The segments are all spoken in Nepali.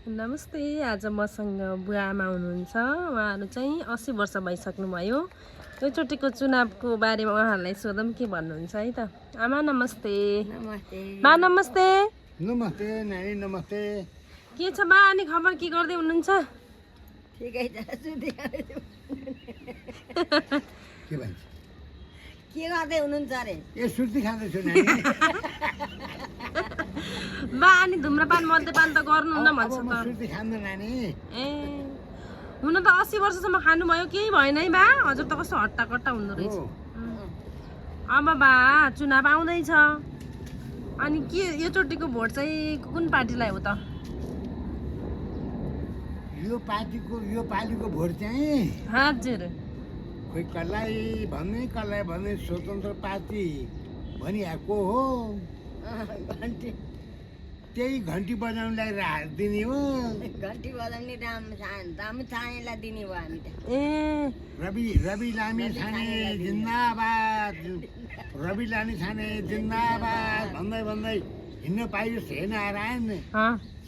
नमस्ते। आज मसँग बुवा आमा हुनुहुन्छ। उहाँहरू चाहिँ 80 वर्ष भइसक्नुभयो। योचोटिको चुनावको बारेमा उहाँहरूलाई सोधौँ के भन्नुहुन्छ है त। आमा नमस्ते। नमस्ते। बा नमस्ते। नमस्ते नानी नमस्ते। के छ बा, अनि खबर के गर्दै हुनुहुन्छ? ठिकै छ, के भन्छ? के गर्दै हुनुहुन्छ अरे? ए सुर्ती खाँदैछु नानी। बा अनि धुम्रपान मद्यपान त गर्नुहुन्न भन्छ म त। सुर्ती खान्छु नानी। ए हुन त 80 वर्षसम्म खानुभयो, केही भएन है बा? हजुर त कस्तो हट्टाकट्टा हुँदो रहेछ। अब बा चुनाव आउँदैछ, अनि के योचोटिको भोट चाहिँ कुन पार्टीलाई हो त? यो पालिको भोट चाहिँ हजुर खोइ कसलाई भन्ने स्वतन्त्र पार्टी भनिआएको हो। घन्टी त्यही घन्टी बजाउनलाई राहत दिने हो। घन्टी बजाउने दाम छानेलाई दिने हो हामी त। ए रवि लामी छाने जिन्दाबाद, रवि लामी छाने जिन्दाबाद भन्दै भन्दै हिँड्न पाइयोस् हे नारायण।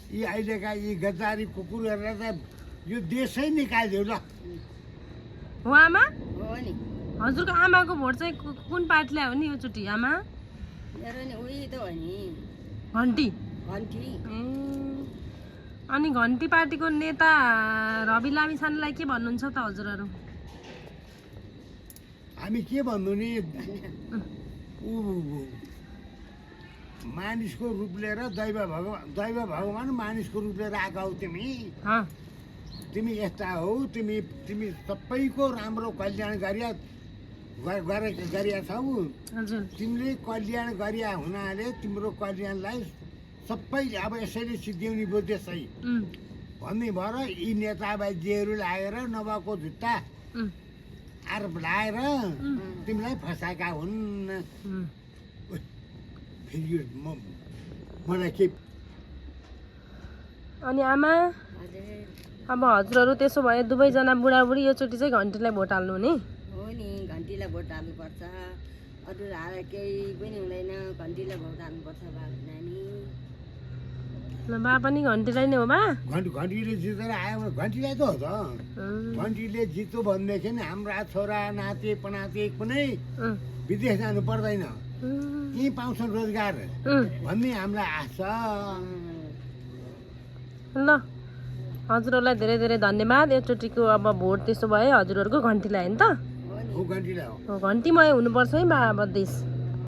यी अहिलेका यी गद्दारी कुकुरहरूलाई त यो देशै निकालिदियो ल। हो आमा? हो नि, हजुरको आमाको भोट चाहिँ कुन पार्टीलाई हो नि योचोटि आमा? मेरो नि उही त हो नि, घन्टी। घन्टी। अनि घन्टी पार्टीको नेता रवि लामिछानेलाई के भन्नुहुन्छ त हजुरहरू? हामी के भन्नु नि, ऊ मानिसको रूप लिएर दैव भगवान मानिसको रूप लिएर आएका हौ तिमी। तिमी यस्ता हौ, तिमी सबैको राम्रो कल्याण गरिया छौ। हजुर तिमीले कल्याण गरिया हुनाले तिम्रो कल्याणलाई सबै अब यसैले सिद्ध्याउने भयो त्यसै भन्ने भएर यी नेताबाजीहरू लागेर नभएको झुट्टा आरोप लाएर तिमीलाई फसाएका हुन्। फेरि यो मलाई के अनि आमा अब हजुरहरू त्यसो भए दुवैजना बुढाबुढी योचोटि चाहिँ घन्टीलाई भोट हाल्नु नि? हो नि, घन्टीलाई भोट हाल्नुपर्छ। अरू हाल केही पनि हुँदैन, घन्टीलाई भोट हाल्नुपर्छ नानी। ल बा पनि घन्टीलाई नै हो बा? घन्टीले जितेर आयो भने घन्टीलाई त हो त। घन्टीले जित्यो भनेदेखि हाम्रा छोरा नाति पनाति कुनै विदेश जानु पर्दैन, यहीँ पाउँछन् रोजगार भन्ने हामीलाई आशा। ल हजुरहरूलाई धेरै धेरै धन्यवाद। योचोटिको अब भोट त्यसो भए हजुरहरूको घन्टीलाई होइन त? हो घन्टीलाई हो। घन्टीमय हुनुपर्छ है बा अब देश।